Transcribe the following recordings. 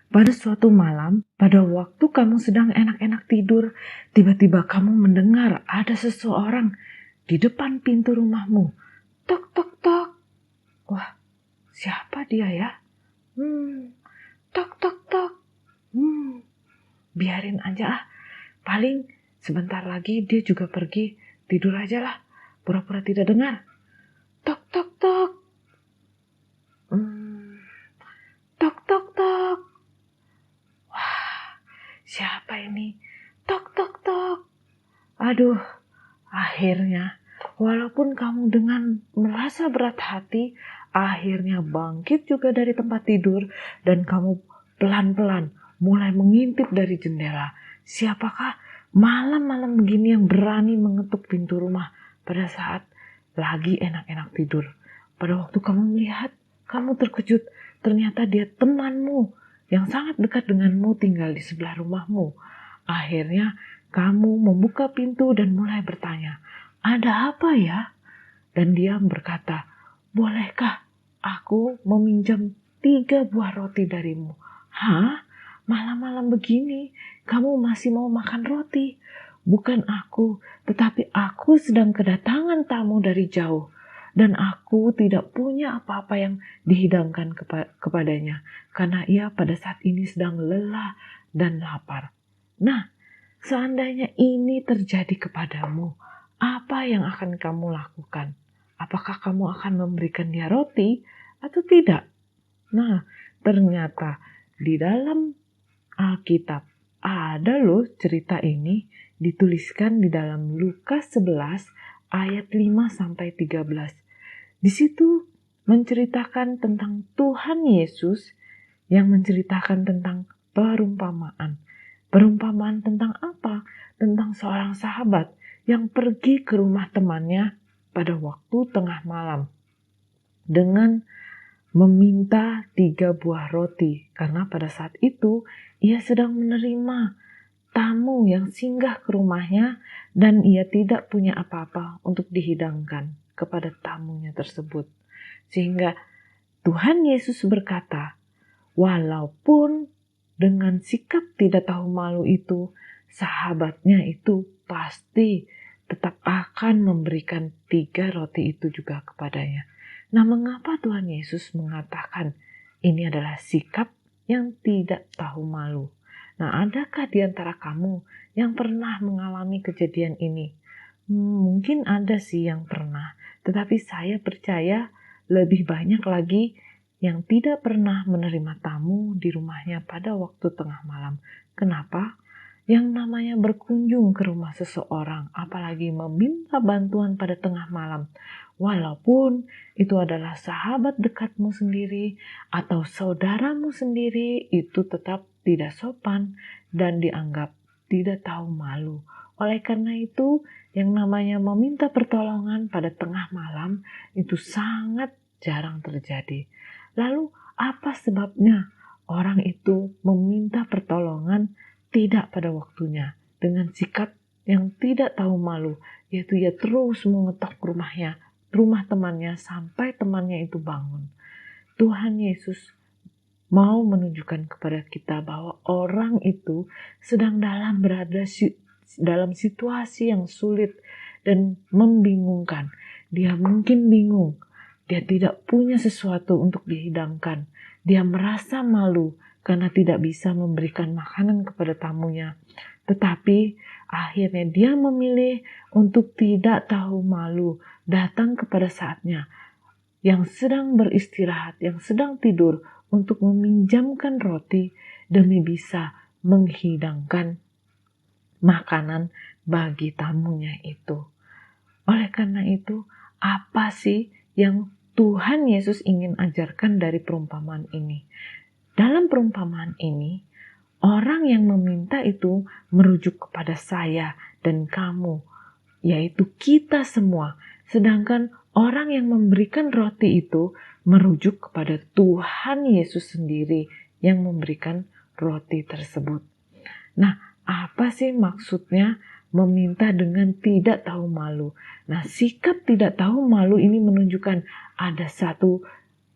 Pada suatu malam, pada waktu kamu sedang enak-enak tidur, tiba-tiba kamu mendengar ada seseorang di depan pintu rumahmu. Tok, tok, tok. Wah, siapa dia ya? Tok, tok, tok. Biarin aja ah. Paling sebentar lagi dia juga pergi. Tidur aja lah. Pura-pura tidak dengar. Tok, tok, tok. Tok, tok, tok. Siapa ini? Tok, tok, tok. Aduh, akhirnya walaupun kamu dengan merasa berat hati, akhirnya bangkit juga dari tempat tidur dan kamu pelan-pelan mulai mengintip dari jendela. Siapakah malam-malam begini yang berani mengetuk pintu rumah pada saat lagi enak-enak tidur? Pada waktu kamu melihat, kamu terkejut. Ternyata dia temanmu yang sangat dekat denganmu tinggal di sebelah rumahmu. Akhirnya kamu membuka pintu dan mulai bertanya, ada apa ya? Dan dia berkata, bolehkah aku meminjam 3 buah roti darimu? Hah? Malam-malam begini kamu masih mau makan roti? Bukan aku, tetapi aku sedang kedatangan tamu dari jauh. Dan aku tidak punya apa-apa yang dihidangkan kepadanya, karena ia pada saat ini sedang lelah dan lapar. Nah, seandainya ini terjadi kepadamu, apa yang akan kamu lakukan? Apakah kamu akan memberikan dia roti atau tidak? Nah, ternyata di dalam Alkitab ada loh cerita ini dituliskan di dalam Lukas 11 ayat 5 sampai 13. Di situ menceritakan tentang Tuhan Yesus yang menceritakan tentang perumpamaan. Perumpamaan tentang apa? Tentang seorang sahabat yang pergi ke rumah temannya pada waktu tengah malam dengan meminta 3 buah roti, karena pada saat itu ia sedang menerima tamu yang singgah ke rumahnya dan ia tidak punya apa-apa untuk dihidangkan kepada tamunya tersebut. Sehingga Tuhan Yesus berkata, walaupun dengan sikap tidak tahu malu itu, sahabatnya itu pasti tetap akan memberikan 3 roti itu juga kepadanya. Nah, mengapa Tuhan Yesus mengatakan ini adalah sikap yang tidak tahu malu? Nah, adakah di antara kamu yang pernah mengalami kejadian ini? Mungkin ada sih yang pernah, tetapi saya percaya lebih banyak lagi yang tidak pernah menerima tamu di rumahnya pada waktu tengah malam. Kenapa? Yang namanya berkunjung ke rumah seseorang, apalagi meminta bantuan pada tengah malam, walaupun itu adalah sahabat dekatmu sendiri atau saudaramu sendiri, itu tetap tidak sopan dan dianggap tidak tahu malu. Oleh karena itu, yang namanya meminta pertolongan pada tengah malam itu sangat jarang terjadi. Lalu apa sebabnya orang itu meminta pertolongan tidak pada waktunya dengan sikap yang tidak tahu malu, yaitu ia terus mengetok rumah temannya sampai temannya itu bangun. Tuhan Yesus mau menunjukkan kepada kita bahwa orang itu sedang berada dalam situasi yang sulit dan membingungkan. Dia mungkin bingung, dia tidak punya sesuatu untuk dihidangkan. Dia merasa malu karena tidak bisa memberikan makanan kepada tamunya. Tetapi akhirnya dia memilih untuk tidak tahu malu, datang kepada saatnya yang sedang beristirahat, yang sedang tidur, untuk meminjamkan roti demi bisa menghidangkan makanan bagi tamunya itu. Oleh karena itu, apa sih yang Tuhan Yesus ingin ajarkan dari perumpamaan ini? Dalam perumpamaan ini, orang yang meminta itu merujuk kepada saya dan kamu, yaitu kita semua. Sedangkan orang yang memberikan roti itu merujuk kepada Tuhan Yesus sendiri yang memberikan roti tersebut. Nah, apa sih maksudnya meminta dengan tidak tahu malu? Nah, sikap tidak tahu malu ini menunjukkan ada satu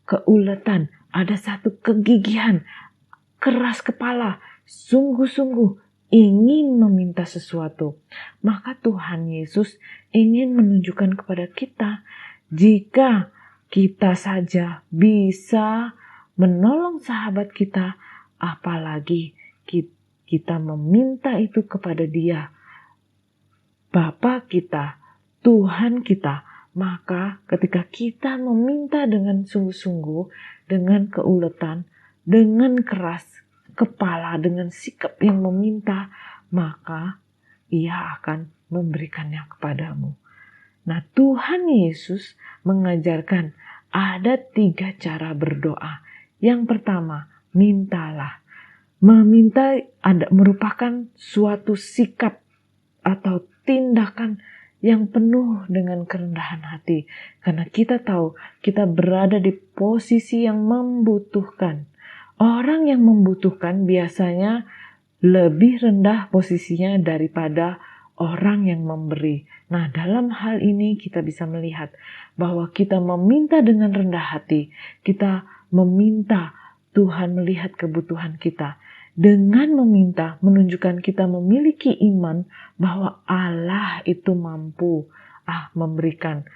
keuletan, ada satu kegigihan, keras kepala, sungguh-sungguh ingin meminta sesuatu, maka Tuhan Yesus ingin menunjukkan kepada kita, jika kita saja bisa menolong sahabat kita, apalagi kita meminta itu kepada Dia, Bapa kita, Tuhan kita. Maka ketika kita meminta dengan sungguh-sungguh, dengan keuletan, dengan keras kepala, dengan sikap yang meminta, maka Ia akan memberikannya kepadamu. Nah, Tuhan Yesus mengajarkan ada 3 cara berdoa. Yang pertama, mintalah. Meminta merupakan suatu sikap atau tindakan yang penuh dengan kerendahan hati. Karena kita tahu kita berada di posisi yang membutuhkan. Orang yang membutuhkan biasanya lebih rendah posisinya daripada orang yang memberi. Nah, dalam hal ini kita bisa melihat bahwa kita meminta dengan rendah hati. Kita meminta Tuhan melihat kebutuhan kita. Dengan meminta menunjukkan kita memiliki iman bahwa Allah itu mampu memberikan.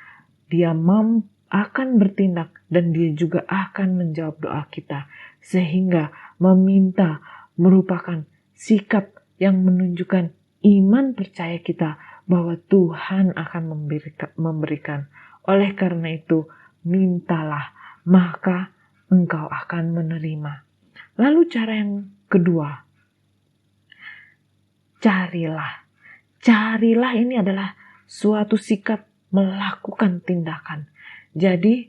Dia akan bertindak dan Dia juga akan menjawab doa kita. Sehingga meminta merupakan sikap yang menunjukkan iman percaya kita bahwa Tuhan akan memberikan. Oleh karena itu, mintalah, maka engkau akan menerima. Lalu cara yang kedua, carilah. Carilah ini adalah suatu sikap melakukan tindakan. Jadi,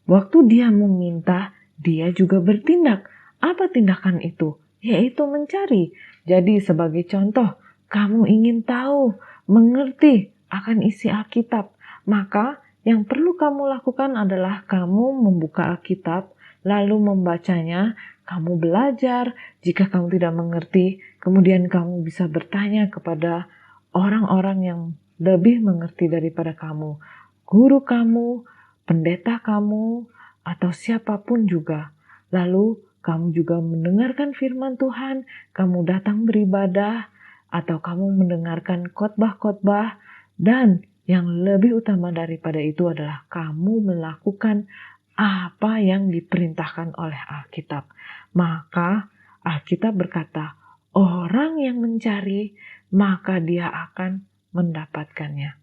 waktu dia meminta, dia juga bertindak. Apa tindakan itu? Yaitu mencari. Jadi sebagai contoh, kamu ingin tahu, mengerti akan isi Alkitab. Maka yang perlu kamu lakukan adalah kamu membuka Alkitab, lalu membacanya, kamu belajar. Jika kamu tidak mengerti, kemudian kamu bisa bertanya kepada orang-orang yang lebih mengerti daripada kamu. Guru kamu, pendeta kamu, atau siapapun juga. Lalu kamu juga mendengarkan firman Tuhan, kamu datang beribadah, atau kamu mendengarkan khotbah-khotbah, dan yang lebih utama daripada itu adalah kamu melakukan apa yang diperintahkan oleh Alkitab. Maka Alkitab berkata, orang yang mencari, maka dia akan mendapatkannya.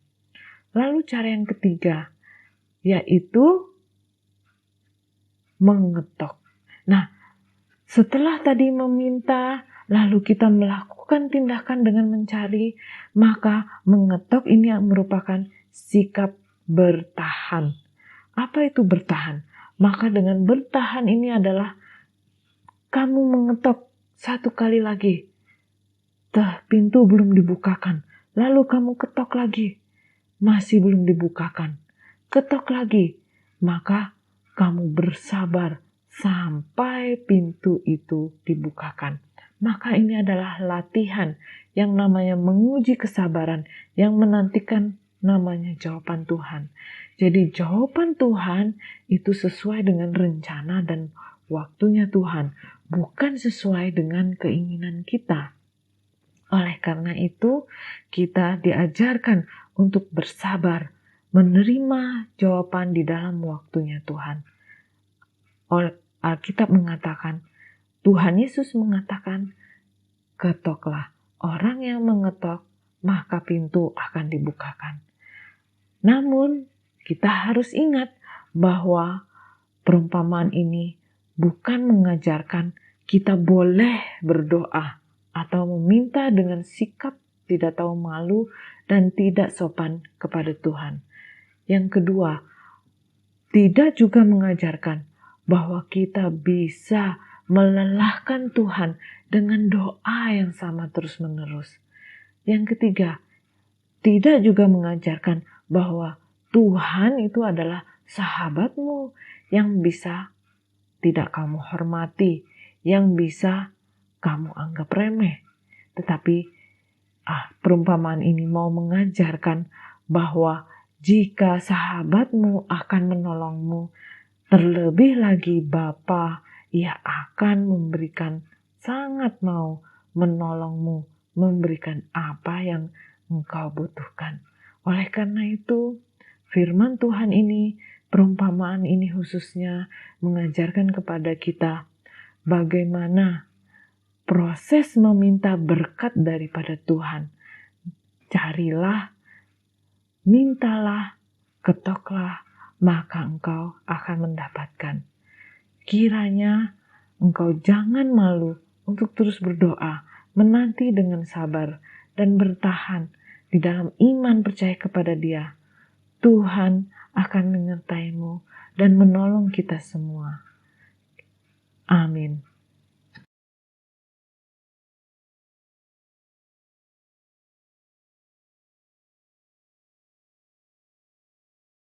Lalu cara yang ketiga, yaitu mengetok. Nah, setelah tadi meminta, lalu kita melakukan tindakan dengan mencari, maka mengetok ini merupakan sikap bertahan. Apa itu bertahan? Maka dengan bertahan ini adalah kamu mengetok 1 kali lagi. Pintu belum dibukakan. Lalu kamu ketok lagi. Masih belum dibukakan. Ketok lagi. Maka kamu bersabar sampai pintu itu dibukakan. Maka ini adalah latihan yang namanya menguji kesabaran, yang menantikan namanya jawaban Tuhan. Jadi jawaban Tuhan itu sesuai dengan rencana dan waktunya Tuhan, bukan sesuai dengan keinginan kita. Oleh karena itu, kita diajarkan untuk bersabar, menerima jawaban di dalam waktunya Tuhan. Alkitab mengatakan, Tuhan Yesus mengatakan, ketoklah. Orang yang mengetok, maka pintu akan dibukakan. Namun, kita harus ingat bahwa perumpamaan ini bukan mengajarkan kita boleh berdoa atau meminta dengan sikap tidak tahu malu dan tidak sopan kepada Tuhan. Yang kedua, tidak juga mengajarkan bahwa kita bisa melelahkan Tuhan dengan doa yang sama terus-menerus. Yang ketiga, tidak juga mengajarkan bahwa Tuhan itu adalah sahabatmu yang bisa tidak kamu hormati, yang bisa kamu anggap remeh. Tetapi perumpamaan ini mau mengajarkan bahwa jika sahabatmu akan menolongmu, terlebih lagi Bapa Ia akan memberikan, sangat mau menolongmu, memberikan apa yang engkau butuhkan. Oleh karena itu, firman Tuhan ini, perumpamaan ini khususnya mengajarkan kepada kita bagaimana proses meminta berkat daripada Tuhan. Carilah, mintalah, ketoklah, maka engkau akan mendapatkan. Kiranya engkau jangan malu untuk terus berdoa, menanti dengan sabar, dan bertahan di dalam iman percaya kepada Dia. Tuhan akan menyertaimu dan menolong kita semua. Amin.